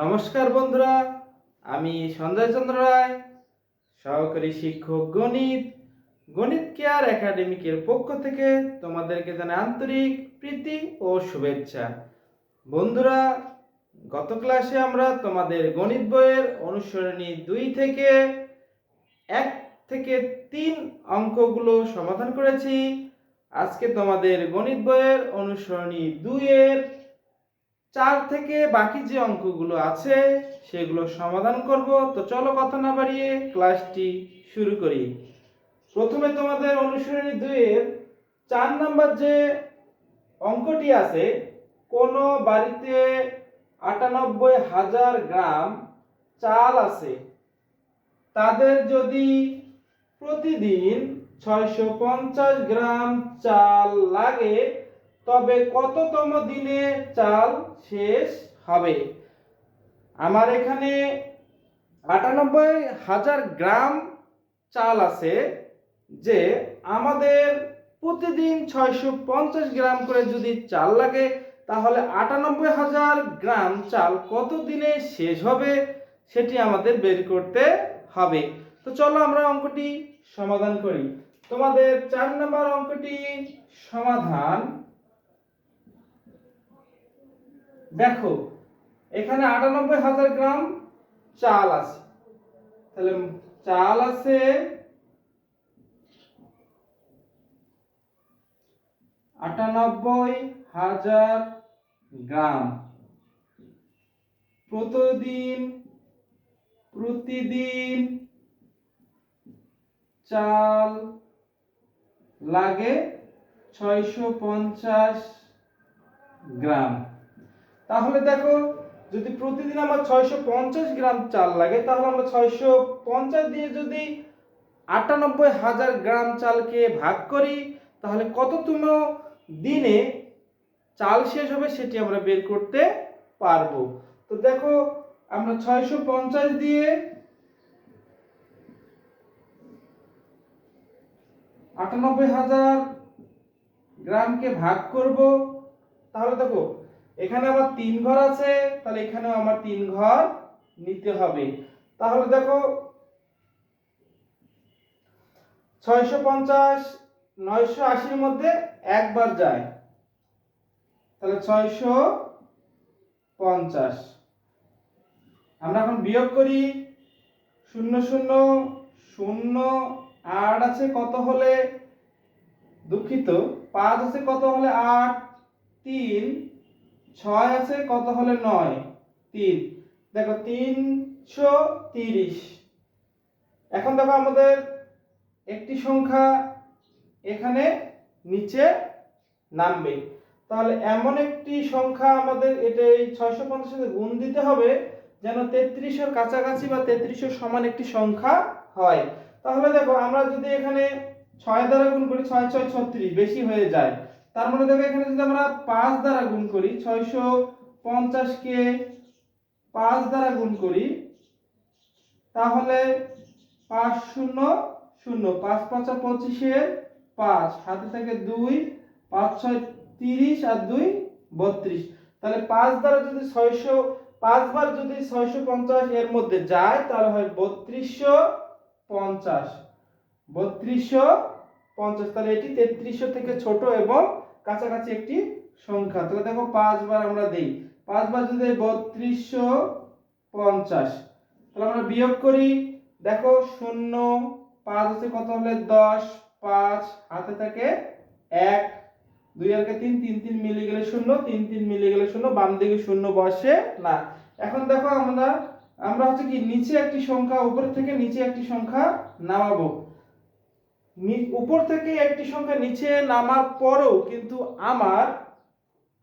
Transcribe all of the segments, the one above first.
নমস্কার বন্ধুরা, আমি সঞ্জয় চন্দ্র রায়, সহকারী শিক্ষক গণিত গণিত কেয়ার একাডেমিকের পক্ষ থেকে তোমাদেরকে জানাই আন্তরিক প্রীতি ও শুভেচ্ছা। বন্ধুরা, গত ক্লাসে আমরা তোমাদের গণিত বইয়ের অনুসরণী 2 থেকে 1 থেকে 3 অঙ্কগুলো সমাধান করেছি। আজকে তোমাদের গণিত বইয়ের অনুসরণী 2 এর 4 থেকে বাকি যে অঙ্কগুলো আছে সেগুলো সমাধান করব। তো চলো কথা না বাড়িয়ে ক্লাসটি শুরু করি। প্রথমে তোমাদের অনুসরণী 2 এর 4 নাম্বার যে অঙ্কটি আছে, কোনো বাড়িতে 98,000 গ্রাম চাল আছে, তাদের যদি প্রতিদিন 650 গ্রাম চাল লাগে, তবে কততম দিনে চাল শেষ হবে? আমার এখানে 98,000 গ্রাম চাল আছে, যে আমাদের প্রতিদিন 650 গ্রাম করে যদি চাল লাগে, তাহলে 98,000 গ্রাম চাল কত দিনে শেষ হবে সেটি আমাদের বের করতে হবে। তো চলো আমরা অঙ্কটি সমাধান করি। তোমাদের 4 নম্বর অঙ্কটি সমাধান দেখো, এখানে 98,000 গ্রাম চাল আছে, তাহলে চাল আছে 98,000 গ্রাম। প্রতিদিন চাল লাগে 650 গ্রাম। তাহলে দেখো, যদি প্রতিদিন আমার 650 গ্রাম চাল লাগে, তাহলে আমরা 650 দিয়ে যদি 98,000 গ্রাম চালকে ভাগ করি, তাহলে কততম দিনে চাল শেষ হবে সেটি আমরা বের করতে পারবো। তো দেখো, আমরা 650 দিয়ে 98,000 গ্রামকে ভাগ করব। তাহলে দেখো, এখানে আমার 3 ঘর আছে, তাহলে এখানেও আমার 3 ঘর নিতে হবে। তাহলে দেখো, 650 980 মধ্যে একবার যায়, তাহলে 650। আমরা এখন বিয়োগ করি। 0 0 0 8 আছে কত হলে, দুঃখিত, 5 আছে কত হলে 8, 3 6 আছে কত হলে 9, 3, দেখো 330। এখন দেখো, আমাদের একটি সংখ্যা এখানে নিচে নামবে, তাহলে এমন একটি সংখ্যা আমাদের এটা এই 650 সাথে গুণ দিতে হবে যেন 33 এর কাছাকাছি বা 33 এর সমান একটি সংখ্যা হয়। তাহলে দেখো, আমরা যদি এখানে 6 দ্বারা গুণ করি, 6 6 36, বেশি হয়ে যায়। তার মানে দেখো, এখানে যদি আমরা 5 দ্বারা গুণ করি, 650 কে 5 দ্বারা গুণ করি, তাহলে 5 0 0, 5 5 25 এর 5, হাতে থাকে 2, 5 6 30 আর 2 32। তাহলে 5 দ্বারা যদি 5 বার যদি 650 এর মধ্যে যায়, তাহলে হয় 3250। 3250, তাহলে এটি 3300 থেকে ছোট এবং কাছাকাছি একটি সংখ্যা। তাহলে দেখো, 5 বার আমরা দেই, 5 বার যদি 3250, তাহলে আমরা বিয়োগ করি। দেখো, 0 5 আছে কত হলে 10, 5 হাতে থাকে 1, 2 আর 3, 3 3 মিলে গেলে 0, 3 3 মিলে গেলে 0, বাম দিকে 0 বসে না। এখন দেখো, আমরা হচ্ছে কি নিচে একটি সংখ্যা, উপর থেকে নিচে একটি সংখ্যা নামাবো। উপর থেকে একটি সংখ্যা নিচে নামার পরেও কিন্তু আমার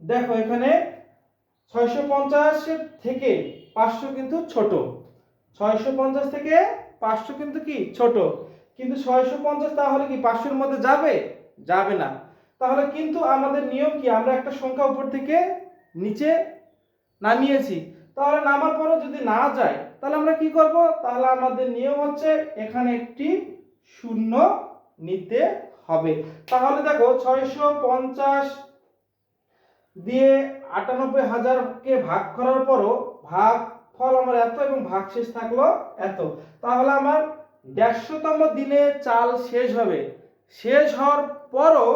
দেখো, এখানে 650 থেকে 500 কিন্তু ছোট, 650 থেকে 500 কিন্তু কি ছোট, কিন্তু 650 তাহলে কি 500 এর মধ্যে যাবে? যাবে না। তাহলে কিন্তু আমাদের নিয়ম কি, আমরা একটা সংখ্যা উপর থেকে নিচে নামিয়েছি, তাহলে নামার পরে যদি না যায়, তাহলে আমরা কি করব? তাহলে আমাদের নিয়ম হচ্ছে এখানে একটি শূন্য নিতে হবে। তাহলে দেখো, 650 দিয়ে 98,000 কে ভাগ করার পরও ভাগ ফল আমার এত এবং ভাগশেষ থাকলো এত। তাহলে আমার 150তম দিনে চাল শেষ হবে, শেষ হওয়ার পরও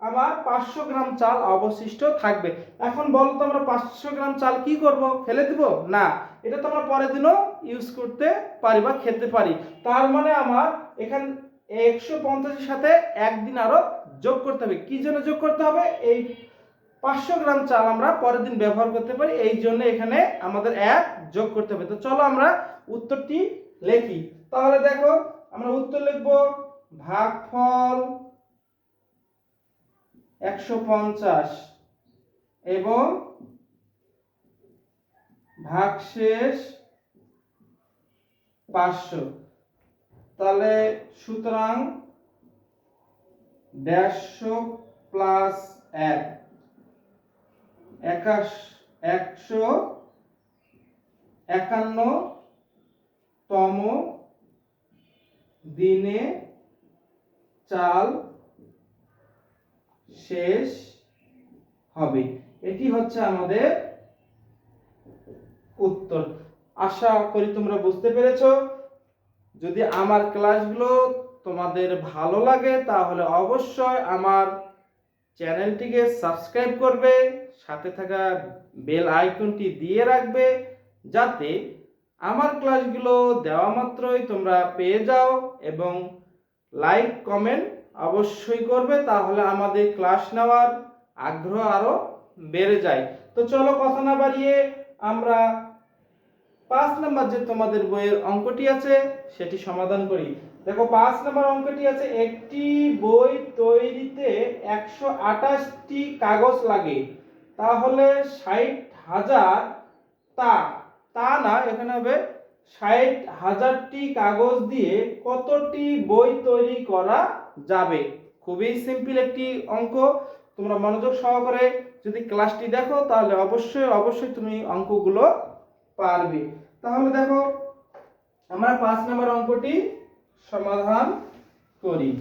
আমার 500 গ্রাম চাল অবশিষ্ট থাকবে। এখন বলো তো আমরা 500 গ্রাম চাল কি করব, ফেলে দিব? না, এটা তো আমরা পরের দিনও ইউজ করতে পারি বা খেতে পারি। তার মানে আমার এখান 150 এর সাথে একদিন আরো যোগ করতে হবে। কি জন্য যোগ করতে হবে? এই 500 গ্রাম চাল আমরা পরের দিন ব্যবহার করতে পারি, এই জন্য এখানে আমাদের এক যোগ করতে হবে। তো চলো আমরা উত্তরটি লিখি। তাহলে দেখো আমরা উত্তর লিখব ভাগফল 150 এবং ভাগশেষ 500। তাহলে সুতরাং 150 প্লাস 1 151তম দিনে চাল শেষ হবে। এটি হচ্ছে আমাদের উত্তর। আশা করি তোমরা বুঝতে পেরেছো। যদি আমার ক্লাসগুলো তোমাদের ভালো লাগে তাহলে অবশ্যই আমার চ্যানেলটিকে সাবস্ক্রাইব করবে, সাথে থাকা বেল আইকনটি দিয়ে রাখবে, যাতে আমার ক্লাসগুলো দেওয়া মাত্রই তোমরা পেয়ে যাও, এবং লাইক কমেন্ট অবশ্যই করবে, তাহলে আমাদের ক্লাস নেওয়ার আগ্রহ আরো বেড়ে যায়। তো চলো কথা না বাড়িয়ে আমরা 5 নম্বর যে তোমাদের বইয়ের অঙ্কটি আছে সেটি সমাধান করি। দেখো 5 নম্বর অঙ্কটি আছে, একটি বই তৈরিতে 128টি কাগজ লাগে, তাহলে 60,000 তা না, এখানে হবে 60,000টি কাগজ দিয়ে কতটি বই তৈরি করা যাবে। খুবই সিম্পল একটি অঙ্ক। তোমরা মনোযোগ সহকারে যদি ক্লাসটি দেখো তাহলে অবশ্যই তুমি অঙ্কগুলো পারবে। তাহলে দেখো আমরা 5 নম্বর অঙ্কটি সমাধান করি।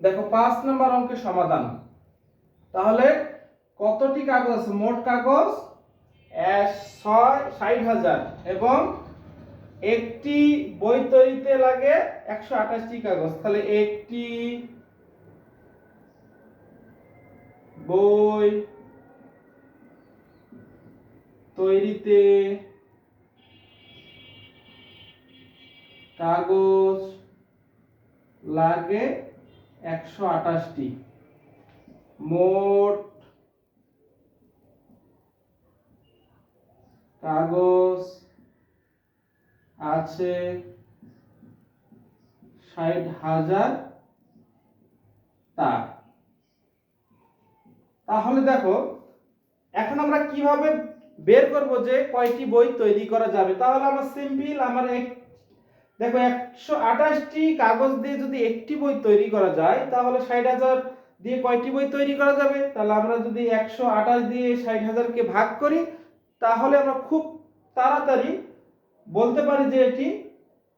দেখো 5 নম্বর অঙ্কের সমাধান। তাহলে কতটি কাগজ আছে? মোট কাগজ 60,000 এবং একটি বই তৈরিতে লাগে 128টি কাগজ। তাহলে একটি বই তৈরিতে কাগজ লাগে 128টি, মোট কাগজ আছে 60,000 তা। তাহলে দেখো এখন আমরা কিভাবে বের করব যে কয়টি বই তৈরি করা যাবে। তাহলে আমরা সিম্পল, দেখো 128টি কাগজ দিয়ে যদি একটি বই তৈরি করা যায় তাহলে 60,000 দিয়ে কয়টি বই তৈরি করা যাবে? তাহলে আমরা যদি 128 দিয়ে 60,000কে ভাগ করি তাহলে আমরা খুব তাড়াতাড়ি বলতে পারি যে এটি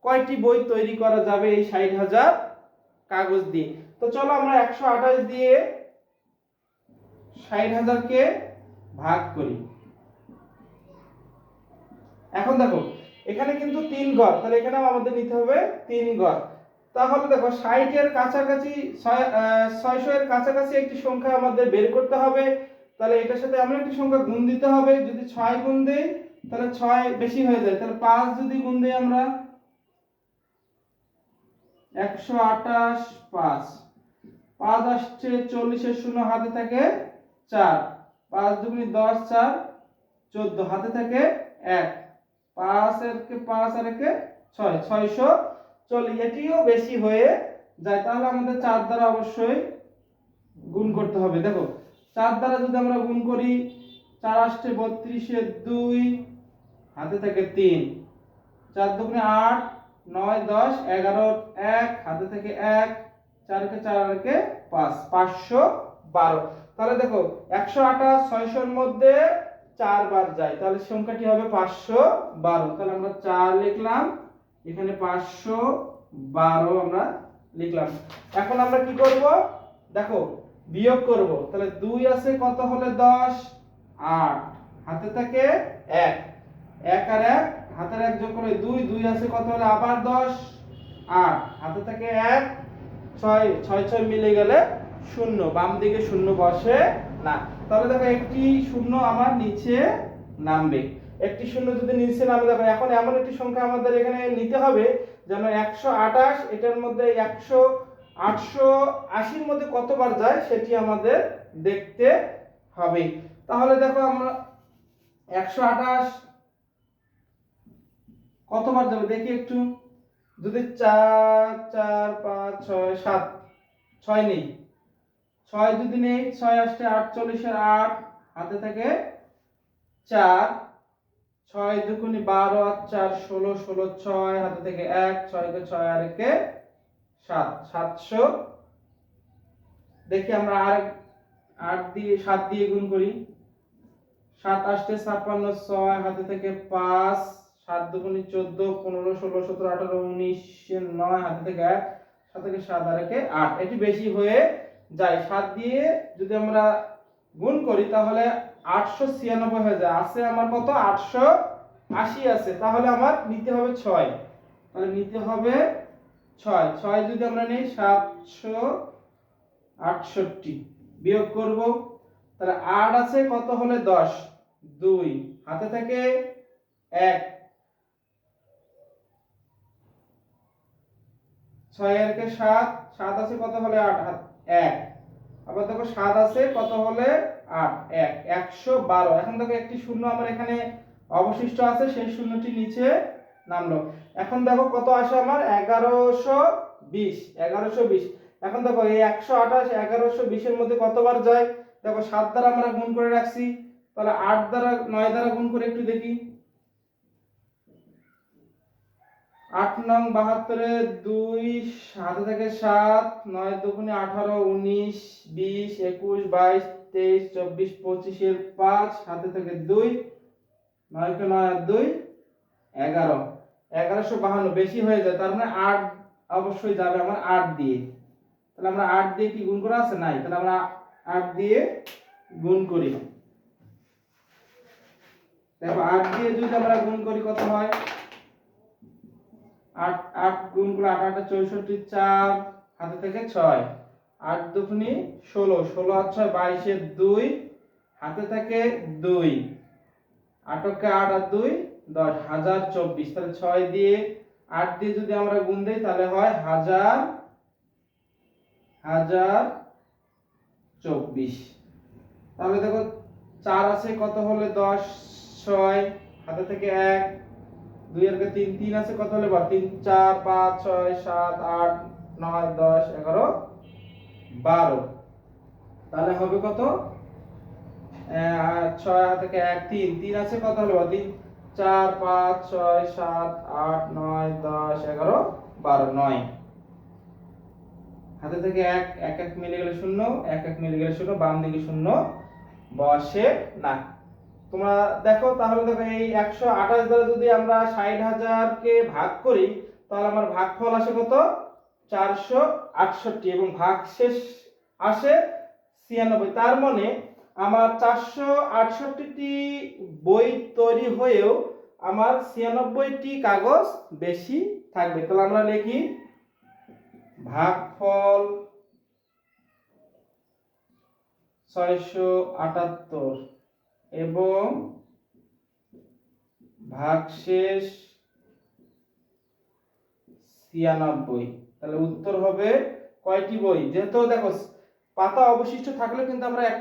কয়টি বই তৈরি করা যাবে এই 60,000 কাগজ দিয়ে। তো চলো আমরা 128 দিয়ে 60,000কে ভাগ করি। এখন দেখো এখানে কিন্তু 3 ঘর, তাহলে এখানেও আমাদের নিতে হবে 3 ঘর। তাহলে দেখো 60 এর কাছাকাছি 600 এর কাছাকাছি একটি সংখ্যা আমাদের বের করতে হবে। তাহলে এটার সাথে আমরা একটি সংখ্যা গুণ দিতে হবে। যদি 6 গুণ দেই তাহলে 6 বেশি হয়ে যায়, তাহলে 5 যদি গুণ দেই আমরা 128 5 আসছে 40 এর শূন্য হাতে থাকে 4, 5 দুগুণে 10 4 14 হাতে থাকে 1, 5 আর 6 640, এটিও বেশি হয়ে যায়। তাহলে আমাদের 4 দ্বারা অবশ্যই গুণ করতে হবে। দেখো 4 দ্বারা যদি আমরা গুণ করি 4 আসছে 32 এর 2 হাতে থাকে 3, 4 দুগুণে 8 9 10 11 1 হাতে থেকে 1, 4 কে 4 আর কে 5 512। তাহলে দেখো 128 600 এর মধ্যে 4 বার যায়, তাহলে সংখ্যাটি হবে 512। তাহলে আমরা 4 লিখলাম, এখানে 512 আমরা লিখলাম। এখন আমরা কি করব? দেখো বিয়োগ করব, তাহলে 2 আছে কত হলে 10, 8, হাতে থাকে 1, 1 আর 1, হাতের 1 যোগ করে 2, 2 আছে কত হলে আবার 10, 8, হাতে থাকে 1, 6, 6 6 মিলে গেলে 0, বাম দিকে 0 বসে না। তাহলে দেখো একটি 0 আমার নিচে নামবে। একটি 0 যদি নিচে নামে, দেখো এখন এমন একটি সংখ্যা আমাদের এখানে নিতে হবে যেন 128 এটার মধ্যে 880 এর মধ্যে কতবার যায় সেটি আমাদের দেখতে হবে। তাহলে দেখো আমরা 128 কতবার যাবে দেখি একটু। যদি 4 4 5 6 7, 6 নেই, 6 যদি নেই, 6 আসছে 48 এর 8, হাতে থাকে 4, 6 দুগুণে 12 আর 4 16, 16 6, হাতে থেকে 1, 6 কে 6 আর 1 কে 7, 700। দেখি আমরা আর 8 দিয়ে 7 দিয়ে গুণ করি, 7 আসছে 56, 6 হাতে থেকে 5, 7 দুগুণে 14, 15 16 17 18 19 9, হাতে থেকে 1, 7 থেকে 7 আর 1 কে 8। এটি বেশি হয়ে যায়, 7 দিয়ে যদি আমরা গুণ করি তাহলে 896 হয়ে যায়। আছে আমার কত 880 আছে, তাহলে আমার নিতে হবে 6, তাহলে নিতে হবে 6, 6 যদি আমরা নেই 768, বিয়োগ করব, তাহলে 8 আছে কত হলে 10, 2, হাতে থাকে 1, 6 এর কে 7, 7 আছে কত হলে 8, 1, আবার দেখো 7 আছে কত হলে 8, 1, 112। এখন দেখো একটি শূন্য আমার এখানে অবশিষ্ট আছে, সেই শূন্যটি নিচে নামলো। এখন দেখো কত আসে আমার 1120, 1120। এখন দেখো এই 128 1120 এর মধ্যে কতবার যায়, দেখো 7 দ্বারা আমরা গুণ করে রাখছি, তাহলে 8 দ্বারা 9 দ্বারা গুণ করে একটু দেখি। 8 নং 72, 2 হাতে থেকে 7, 9 দুগুণে 18, 19 20 21 22 23 24 25 এর 5, হাতে থেকে 2, 9 কে 9 আর 2 11, 1152 বেশি হয়ে যায়, তার মানে 8 অবশ্যই যাবে আমার 8 দিয়ে। তাহলে আমরা 8 দিয়ে কি গুণ করা আছে নাই, তাহলে আমরা 8 দিয়ে গুণ করি। দেখো 8 দিয়ে যদি আমরা গুণ করি কত হয়, 8 8 গুণ করে 8 8 64, 4 হাতে থেকে 6, 8 দুগুণে 16, 16 আর 6 22 এর 2, হাতে থেকে 2, 8 কে 8 আর 2 10, 1024। তাহলে 6 দিয়ে 8 দিয়ে যদি আমরা গুণ দেই তাহলে হয় 1024। তাহলে দেখো 4 আছে কত হলে 10, 6 হাতে থেকে 1, 2 এর কে 3, 3 আছে কত হলে 3, 4 5 6 7 8 9 10 11 12। তাহলে হবে কত 6 থেকে 1 3, 3 আছে কত হলে 3, 4 5 6 7 8 9 10 11 12 9, হাতে থেকে 1 1 1 মিলে গেলে 0, 1 1 মিলে গেলে 0, বাম দিকে 0 বসে না। তোমরা দেখো, তাহলে দেখো এই 128 দ্বারা যদি আমরা 60,000 কে ভাগ করি তাহলে আমার ভাগফল আসে কত 468 এবং ভাগশেষ আসে 96। তার মানে আমার 468টি বই তৈরি হয়েও আমার 96টি কাগজ বেশি থাকবে। তাহলে আমরা লিখি ভাগফল 678 এবং ভাগশেষ 96। তাহলে উত্তর হবে কয়টি বই, যেহেতু দেখো পাতা অবশিষ্ট থাকলে কিন্তু আমরা এক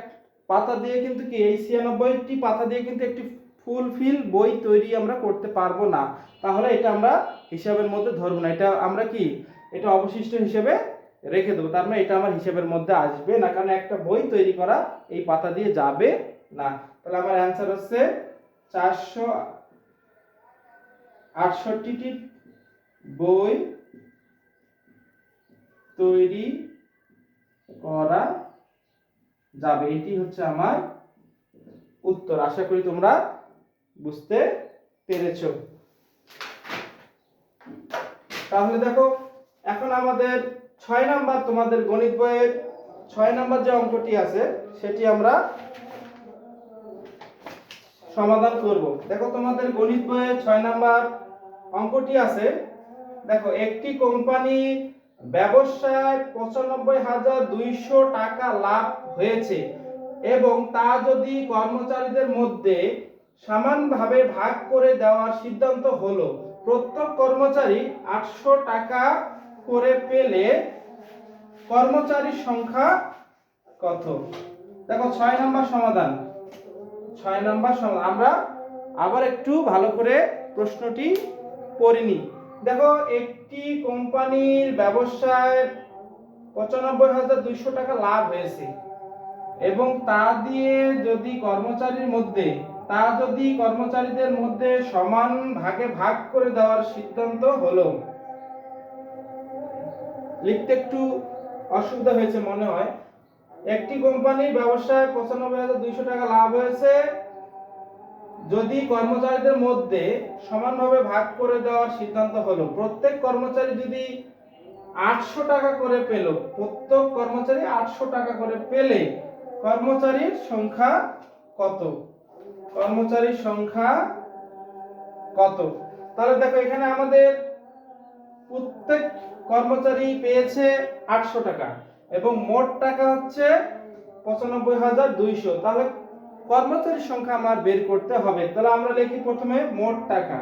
পাতা দিয়ে কিন্তু কি এই 96টি পাতা দিয়ে কিন্তু একটি ফুলফিল বই তৈরি আমরা করতে পারবো না, তাহলে এটা আমরা হিসাবের মধ্যে ধরবো না, এটা আমরা কি এটা অবশিষ্ট হিসেবে রেখে দেবো। তার মানে এটা আমার হিসাবের মধ্যে আসবে না, কারণ একটা বই তৈরি করা এই পাতা দিয়ে যাবে না। তাহলে আমার অ্যান্সার হচ্ছে 468টি বই তৈরি করা যাবে, এটি হচ্ছে আমার উত্তর। আশা করি তোমরা বুঝতে পেরেছো। তাহলে দেখো এখন আমাদের 6 নাম্বার তোমাদের গণিত বইয়ের 6 নাম্বার যে অঙ্কটি আছে সেটি আমরা সমাধান করব। দেখো তোমাদের গণিত বইয়ে 6 নাম্বার অঙ্কটি আছে। দেখো একটি কোম্পানি ব্যবসায় 95,200 টাকা লাভ হয়েছে এবং তা যদি কর্মচারীদের মধ্যে সমানভাবে ভাগ করে দেওয়ার সিদ্ধান্ত হলো, প্রত্যেক কর্মচারী 800 টাকা করে পেলে কর্মচারীর সংখ্যা কত? দেখো 6 নাম্বার সমাধান। 6 নাম্বার সমাধান আমরা আবার একটু ভালো করে প্রশ্নটি পড়ে নিই। দেখো একটি কোম্পানির ব্যবসায় 95,200 টাকা লাভ হয়েছে এবং তা যদি কর্মচারীদের মধ্যে সমান ভাগে ভাগ করে দেওয়ার সিদ্ধান্ত হলো। লিখতে একটু অসুবিধা হয়েছে মনে হয়। একটি কোম্পানির ব্যবসায় 95,200 টাকা লাভ হয়েছে, যদি কর্মচারীদের মধ্যে সমানভাবে ভাগ করে দেওয়ার সিদ্ধান্ত হলো, প্রত্যেক কর্মচারী যদি 800 টাকা করে পেল, প্রত্যেক কর্মচারী 800 টাকা করে পেলে কর্মচারীর সংখ্যা কত? কর্মচারীর সংখ্যা কত? তাহলে দেখো এখানে আমাদের প্রত্যেক কর্মচারী পেয়েছে 800 টাকা এবং মোট টাকা হচ্ছে 95,200। তাহলে কর্মচারীর সংখ্যা আমার বের করতে হবে। তাহলে আমরা লিখি প্রথমে মোট টাকা।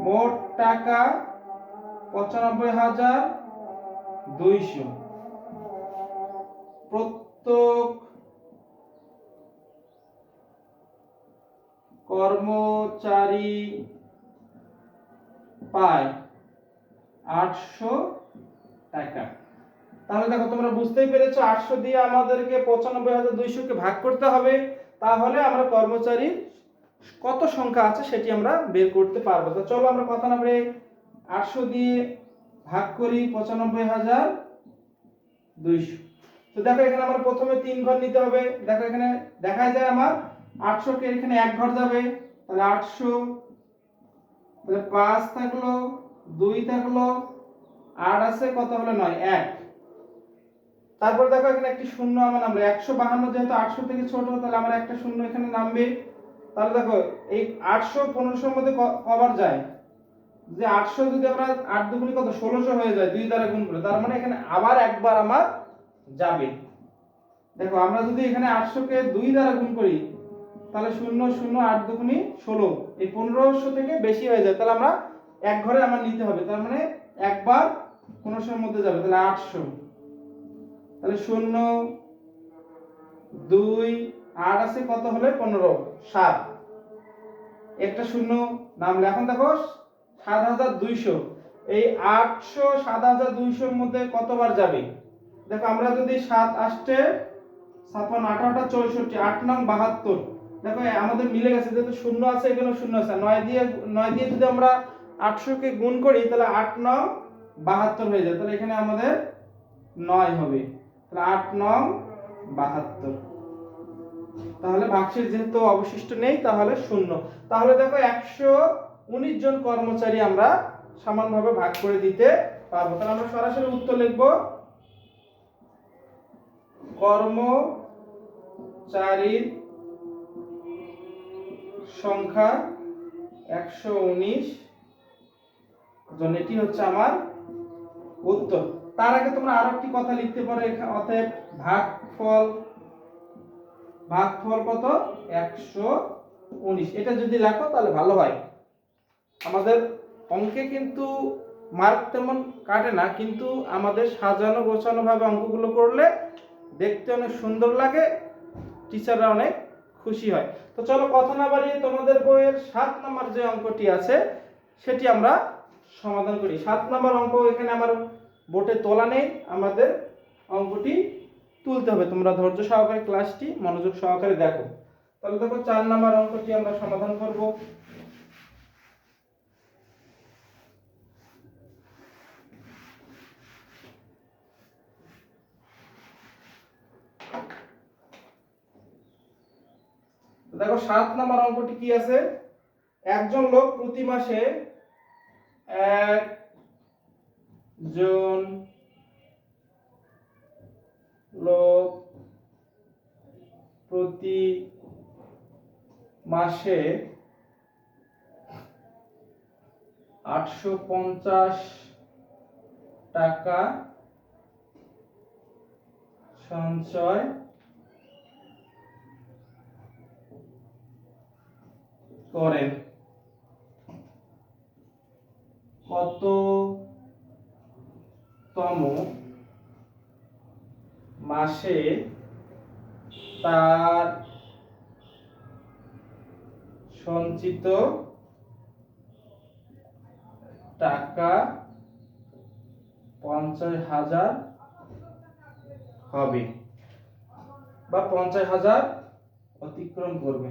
মোট টাকা 95,200। প্রত্যেক কর্মচারী পায় 800 টাকা। তাহলে দেখো তোমরা বুঝতেই পেরেছো 800 দিয়ে আমাদেরকে 95,200 কে ভাগ করতে হবে, তাহলে আমরা কর্মচারীর কত সংখ্যা আছে সেটি আমরা বের করতে পারবো। তো চলো আমরা কথা না বলে 800 দিয়ে ভাগ করি 95,200। তো দেখো এখানে আমার প্রথমে 3 ঘর নিতে হবে। দেখো এখানে দেখা যায় আমার 800 কে এখানে এক ঘর যাবে, তাহলে 800, তাহলে 5 থাকলো, 2 থাকলো, 8 আছে, কত হলো 9, 1। তারপর দেখো এখানে একটি শূন্য আমার নামবে। 152 যেহেতু 800 থেকে ছোট, তাহলে আমার একটা শূন্য এখানে নামবে। তাহলে দেখো এই 800 1500 এর মধ্যে কবার যায়? যে 800 যদি আমরা 8 দুগুণে কত 1600 হয়ে যায় 2 দ্বারা গুণ করে, তার মানে এখানে আবার একবার আমার যাবে। দেখো আমরা যদি এখানে 800 কে 2 দ্বারা গুণ করি তাহলে 0 0 8 দুগুণে 16, এই 1500 থেকে বেশি হয়ে যায়, তাহলে আমরা এক ঘরে আমার নিতে হবে, তার মানে একবার 1500 এর মধ্যে যাবে, তাহলে 800। তাহলে 0 2 8 আছে, কত হলে 15, 7, একটা শূন্য নামলে। এখন দেখো 7,200, এই 800 7,200 এর মধ্যে কতবার যাবে? দেখো আমরা যদি 7 8 56 8 8 64, 8 9 72, দেখো আমাদের মিলে গেছে, যেহেতু শূন্য আছে এখানে শূন্য আছে, 9 দিয়ে যদি আমরা 800 কে গুণ করি তাহলে 8 9 72 হয়ে যায়, তাহলে এখানে আমাদের 9 হবে, তাহলে 8 9 72। তাহলে ভাগশেষ যেহেতু অবশিষ্ট নেই তাহলে শূন্য। তাহলে দেখো 119 জন কর্মচারী আমরা সমানভাবে ভাগ করে দিতে পারবো। তাহলে আমরা সরাসরি উত্তর লিখব, কর্মচারীর সংখ্যা 119 জন, এটি হচ্ছে আমার উত্তর। তার আগে তোমরা আরো একটি কথা লিখতে পারো, অতএব ভাগফল কত? 119। এটা যদি লেখো তাহলে ভালো হয়। আমাদের অঙ্কে কিন্তু মার্ক তেমন কাটে না, কিন্তু আমাদের সাজানো গোছানো ভাবে অঙ্কগুলো করলে দেখতে অনেক সুন্দর লাগে, টিচাররা অনেক খুশি হয়। তো চলো কথা না বাড়িয়ে তোমাদের বইয়ের 7 নম্বর যে অঙ্কটি আছে সেটি আমরা সমাধান করি। 7 নম্বর অঙ্ক এখানে আমার বোর্ডে তোলা নেই, আমাদের অঙ্কটি তুলতে হবে। তোমরা ধৈর্য সহকারে ক্লাসটি মনোযোগ সহকারে দেখো। তাহলে দেখো 4 নম্বর অঙ্কটি আমরা সমাধান করব। দেখো 7 নম্বর অঙ্কটি কি আছে? একজন লোক প্রতি মাসে জন লোক প্রতি মাসে 850 টাকা সঞ্চয় করেন। কততম মাসে তার সঞ্চিত টাকা 50,000 হবে বা 50,000 অতিক্রম করবে।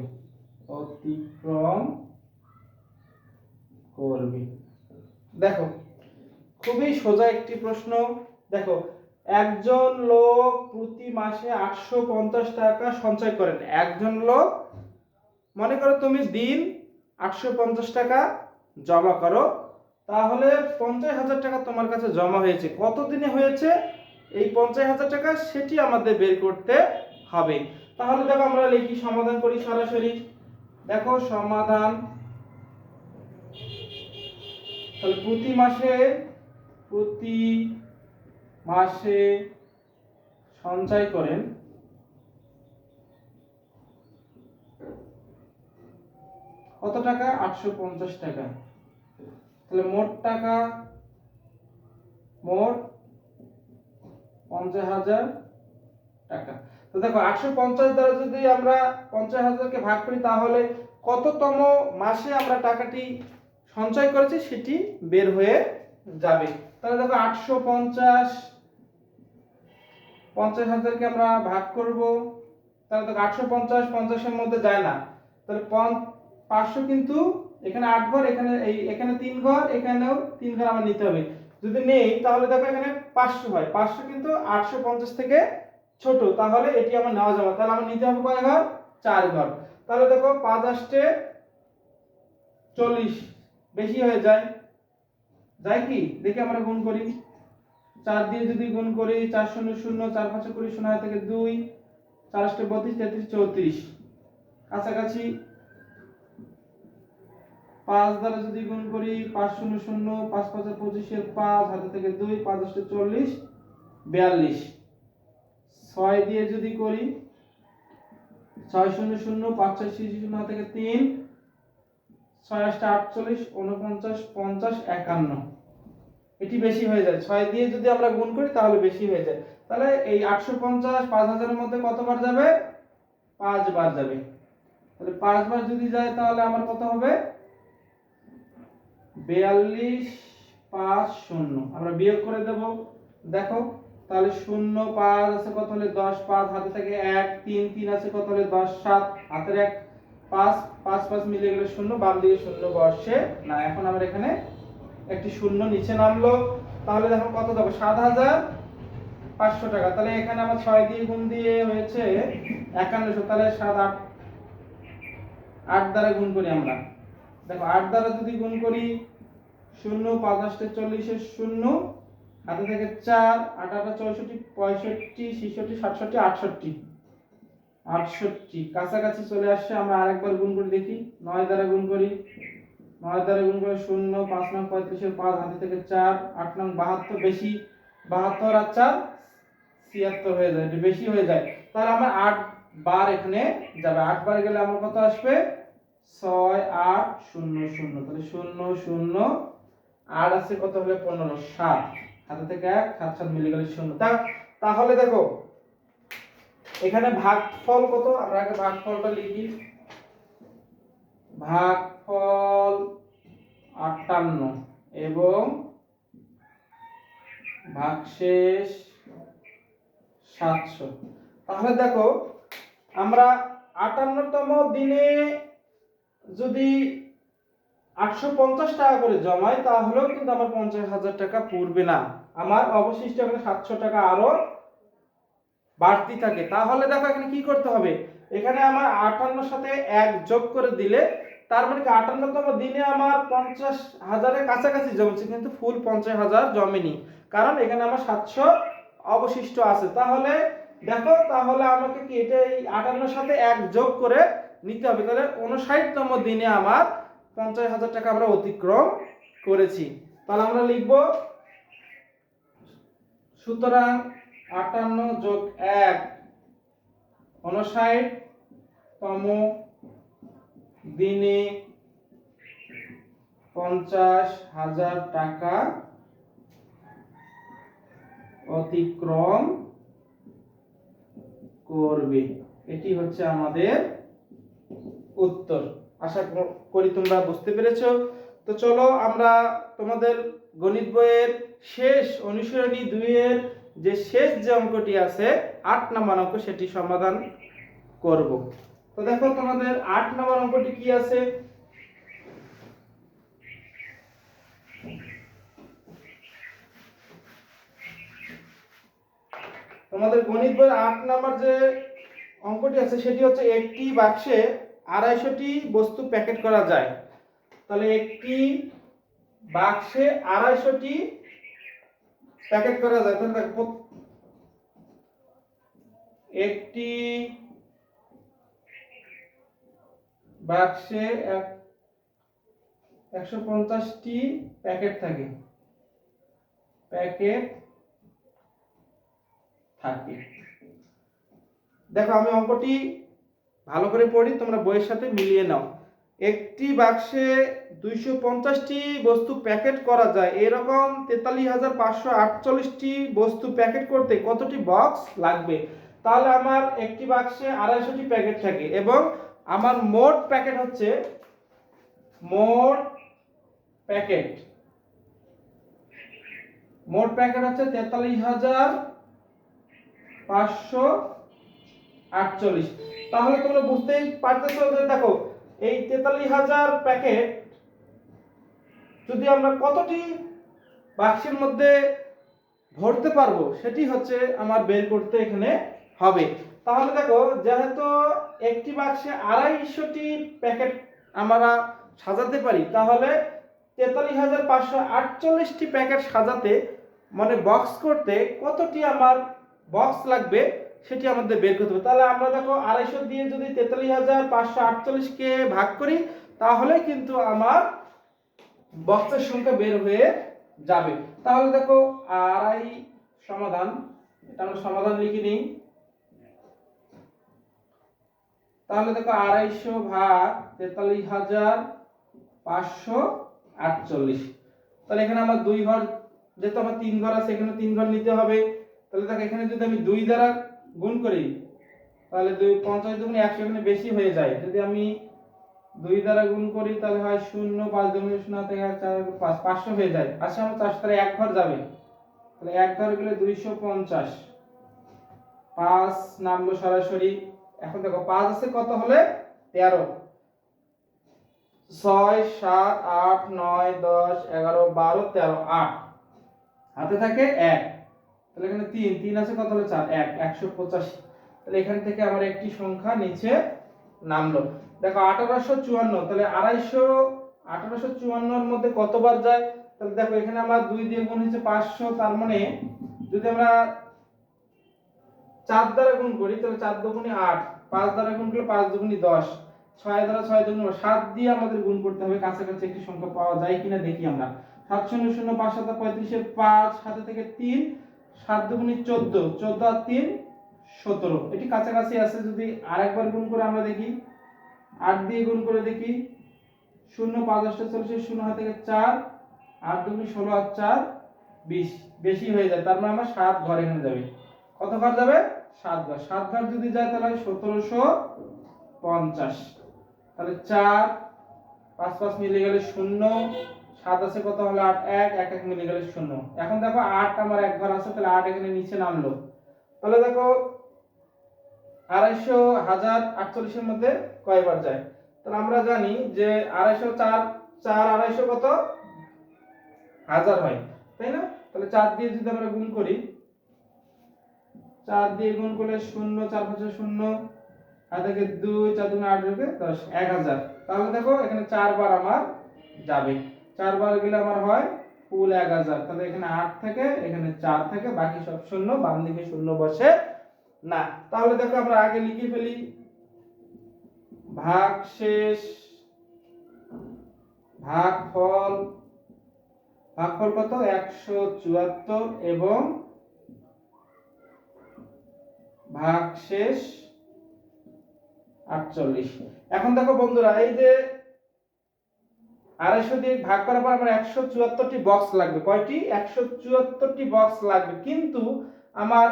দেখো খুবই সোজা একটি প্রশ্ন। দেখো একজন লোক প্রতি মাসে 850 টাকা সঞ্চয় করেন। একজন লোক, মনে করো তুমি দিন 850 টাকা জমা করো, তাহলে 50,000 টাকা তোমার কাছে জমা হয়েছে। কত দিনে হয়েছে এই 50,000 টাকা, সেটি আমাদের বের করতে হবে। তাহলে দেখো আমরা লিখি, সমাধান করি সরাসরি। দেখো সমাধান, তাহলে প্রতি মাসে সঞ্চয় করেন কত টাকা? 850 টাকা। তাহলে মোট টাকা, মোট 50,000 টাকা। তো দেখো 850 দ্বারা যদি আমরা 50,000 কে ভাগ করি, তাহলে কততম মাসে আমরা টাকাটি সঞ্চয় করেছি সেটি বের হয়ে যাবে। তাহলে দেখো 50,000 কে আমরা ভাগ করব, তাহলে দেখো 850 50 এর মধ্যে যায় না, তাহলে 500 কিন্তু এখানে 8 ঘর, এখানে 3 ঘর, এখানেও 3 ঘর আমার নিতে হবে। যদি নেই তাহলে দেখো এখানে 500 হয়, 500 কিন্তু 850 থেকে ছোট, তাহলে এটি আমার নেওয়া যাবে। তাহলে আমার নিতে হবে কয় ঘর? 4 ঘর। তাহলে দেখো 5 8 40, বেশি হয়ে যায় কি? দেখি আমরা গুণ করি। 4 দিয়ে যদি গুণ করি, 4 0 0, 4 5 20, 0 থেকে 2, 4 8 32, 33 34, কাছাকাছি। 5 দ্বারা যদি গুণ করি, 5 0 0, 5 5 25 এর 5, হাতে থেকে 2, 5 8 40, 42। 6 দিয়ে যদি করি, 6 0 0, 5 6 0 থেকে 3, 6 8 48, 49, 50, 51। এটি বেশি হয়ে যায়। 6 দিয়ে যদি আমরা গুণ করি তাহলে বেশি হয়ে যায়। তাহলে এই 850 5000 এর মধ্যে কতবার যাবে? 5 বার যাবে। তাহলে 5 বার যদি যায় তাহলে আমার কত হবে? 42 5 0। আমরা বিয়োগ করে দেব। দেখো তাহলে 0 5 আছে কত হলে 10 5, হাতে থেকে 1 3 3 আছে কত হলে 10 7, হাতের 1 5 5 5 মিলে গেলে 0, বাম দিকে 0 বসে না। এখন আমরা এখানে একটি 0 নিচে নামলো, তাহলে দেখো কত দেব? 7,500 টাকা। তাহলে এখানে আমার 6 দিয়ে গুণ দিয়ে হয়েছে 5100, তাহলে 7 8 8 দ্বারা গুণ করি আমরা। দেখো 8 দ্বারা যদি গুণ করি, 0 5 8 40 এর 0, হাতে থেকে 4 8 8 64 65 66 67 68, কাছাকাছি চলে আসছে। আমরা আরেকবার গুণ করে দেখি। 9 দ্বারা গুণ করি, 9 দ্বারা গুণ করে 0 5 9 35 এর 5, হাতে থেকে 4 8 9 72, বেশি 72 আর 4 76 হয়ে যায়, এটা বেশি হয়ে যায়। তাহলে আমরা 8 বার এখানে যাবে। 8 বার গেলে আমার কত আসবে? 6 8 0 0। তাহলে 0 0 8 আছে কত হলে 15 7, হাতে থেকে 1 7 7 মিলে গেলে 0। তাহলে দেখো এখানে ভাগফল কত? আমরা আগে ভাগফলটা লিখি। ভাগফল 58 এবং ভাগশেষ 700। তাহলে দেখো আমরা 58তম দিনে যদি 850 টাকা করে জমাই, তাহলেও কিন্তু আমার 50,000 টাকা পূর্বে না, আমার অবশিষ্ট এখানে 700 টাকা আরো বাড়তি থাকে। তাহলে দেখো এখানে কি করতে হবে? এখানে আমার 58 সাথে 1 যোগ করে দিলে তার মানে কি 58তম দিনে আমার 50,000-এর কাছাকাছি জমেছে, কিন্তু ফুল 50,000 জমেনি, কারণ এখানে আমার 700 অবশিষ্ট আছে। তাহলে দেখো, তাহলে আমাকে কি এটা এই 58 সাথে 1 যোগ করে নিতে হবে, তাহলে 59তম দিনে আমার 50,000 টাকা আমরা অতিক্রম করেছি। তাহলে আমরা লিখব, সুতরাং 58 যোগ 1 59তম দিনে 50,000 টাকা অতিক্রম করবে। এটি হচ্ছে আমাদের উত্তর। আশা করি তোমরা বুঝতে পেরেছো। তো চলো আমরা তোমাদের গণিত বইয়ের শেষ অনুশীলনী 2 এর যে শেষ যে অঙ্কটি আছে 8 নম্বর অঙ্ক, সেটি সমাধান করব। তো দেখো তোমাদের 8 নম্বর অঙ্কটি কি আছে। তোমাদের গণিত বইয়ের 8 নম্বর যে অঙ্কটি আছে সেটি হচ্ছে, একটি বাক্সে 250টি বস্তু প্যাকেট করা যায়। তাহলে একটি বাক্সে 250টি প্যাকেট করা যায়। তাহলে দেখো, একটি বাক্সে 150টি প্যাকেট থাকে। দেখো আমি অঙ্কটি ভালো করে পড়ি, তোমরা বইয়ের সাথে মিলিয়ে নাও। একটি বাক্সে 250টি বস্তু প্যাকেট করা যায়, এরকম 43,548টি বস্তু প্যাকেট করতে কতটি বক্স লাগবে? তাহলে আমার একটি বাক্সে 250টি প্যাকেট থাকে এবং আমার মোট প্যাকেট হচ্ছে, মোট প্যাকেট হচ্ছে 43,548। তাহলে তোমরা বুঝতেই পারতেছো যে দেখো, এই 43,000 প্যাকেট যদি আমরা কতটি বাক্সের মধ্যে ভরতে পারবো, সেটি হচ্ছে আমার বের করতে এখানে হবে। তাহলে দেখো, যেহেতু একটি বাক্সে 250টি প্যাকেট আমরা সাজাতে পারি, তাহলে 43,548টি প্যাকেট সাজাতে, মানে বক্স করতে কতটি আমার বক্স লাগবে সেটি আমাদের বের করতে হবে। তাহলে আমরা দেখো 250 দিয়ে যদি 43,548কে ভাগ করি, তাহলে কিন্তু আমার বক্সের সংখ্যা বের হয়ে যাবে। তাহলে দেখো আড়াই সমাধান, এটা আমরা সমাধান লিখে নিই। তাহলে দেখো 250 ভাগ 43,548। তাহলে এখানে আমার 2 ঘর, যেহেতু আমার 3 ঘর আছে, এখানে 3 ঘর নিতে হবে। তাহলে দেখো এখানে যদি আমি 2 দ্বারা গুণ করি, তাহলে 50 দুগুণে 100, এখানে বেশি হয়ে যায়। যদি আমি 2 দ্বারা গুণ করি তাহলে হয় 0, 5 দুগুণে 0 থেকে 4 5, 500 হয়ে যায়। আচ্ছা আমার 400, তাহলে 1 ঘর যাবে, তাহলে 1 ঘর গেলে 250, 5 নামলো সরাসরি। এখন দেখো 5 আছে কত হলে 13, 6 7 8 9 10 11 12 13, 8 হাতে থাকে 1। তাহলে এখানে 3 আছে কত হলে 4, 185। তাহলে এখান থেকে আমার একটি সংখ্যা নিচে নামলো। দেখো 1854, তাহলে 1854 এর মধ্যে কতবার যায়? তাহলে দেখো এখানে আমার 2 দিয়ে গুণ হচ্ছে 500, তার মানে যদি আমরা 4 দ্বারা গুণ করি তাহলে 4 দুগুণে 8, 5 দ্বারা গুণ করলে 5 দুগুণে 10, 6 দ্বারা 6 দুগুণে 7 দিয়ে আমাদের গুণ করতে হবে, কাছাকাছি একটি সংখ্যা পাওয়া যায় কিনা দেখি আমরা। 7 0 0 5 7 35 এর 5 হাতে থেকে 3, 7 দুগুণে 14, 14 আর 3 17, এটি কাছাকাছি আছে। যদি আরেকবার গুণ করে আমরা দেখি, 8 দিয়ে গুণ করে দেখি, 0 5 8 40, 0 হাতে থেকে 4, 8 দুগুণে 16 আর 4 20, বেশি হয়ে যায়। তার মানে আমার 7 ঘর এখানে যাবে। কত ঘর যাবে? 7 ঘর। 7 ঘর যদি যায় তাহলে 1750। তাহলে 4 5 5 মিলে গেলে 0, 7 আছে কত হলো 8, 1 1 1 মিলে গেলে 0। এখন দেখো 8 আমার এক ঘর আছে, তাহলে 8 এখানে নিচে নামলো। তাহলে দেখো 250 1000 48 এর মধ্যে কয়বার যায়? তাহলে আমরা জানি যে 250 4 250 কত হাজার হয়, তাই না? তাহলে 4 দিয়ে যদি আমরা গুণ করি, 4 দিয়ে গুণ করলে 0, 4 5 0, আর থেকে 2, 4 2 8 10, 1000। তাহলে দেখো এখানে 4 বার আমার যাবে, 4 বার গেলে আমার হয় ফুল 1000। তাহলে এখানে 8 থেকে এখানে 4 থেকে, বাকি সব শূন্য, বাম দিকে শূন্য বসে না। তাহলে দেখো আমরা আগে লিখে ফেলি, ভাগশেষ ভাগফল, ভাগফল কত 174 এবং ভাগশেষ 48। এখন দেখো বন্ধুরা, এই যে 250 দিয়ে ভাগ করার পর আমার 174টি বক্স লাগবে। কয়টি? 174টি বক্স লাগবে। কিন্তু আমার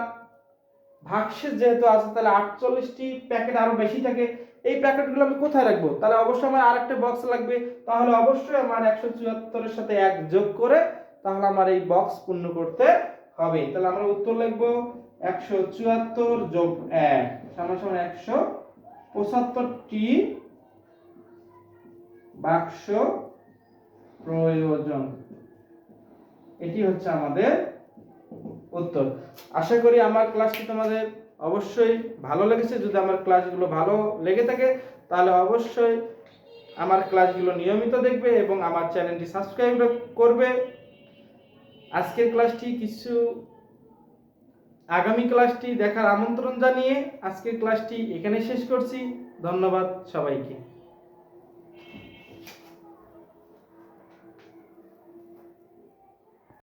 ভাগশেষ যেহেতু আছে, তাহলে 48টি প্যাকেট আরো বেশি থাকে। এই প্যাকেটগুলো আমি কোথায় রাখবো? তাহলে অবশ্যই আমার আরেকটা বক্স লাগবে। তাহলে অবশ্যই আমার 174 এর সাথে 1 যোগ করে তাহলে আমার এই বক্স পূর্ণ করতে হবে। তাহলে আমরা উত্তর লিখবো 174 যোগ 1 সমান সমান 175টি বাক্স প্রয়োজন। এটি হচ্ছে আমাদের উত্তর। আশা করি আমার ক্লাসটি তোমাদের অবশ্যই ভালো লেগেছে। যদি আমার ক্লাসগুলো ভালো লেগে থাকে তাহলে অবশ্যই আমার ক্লাসগুলো নিয়মিত দেখবে এবং আমার চ্যানেলটি সাবস্ক্রাইব করবে। আজকের ক্লাসটি কিছু আগামী ক্লাসটি দেখার আমন্ত্রণ জানিয়ে আজকের ক্লাসটি এখানে শেষ করছি। ধন্যবাদ সবাইকে।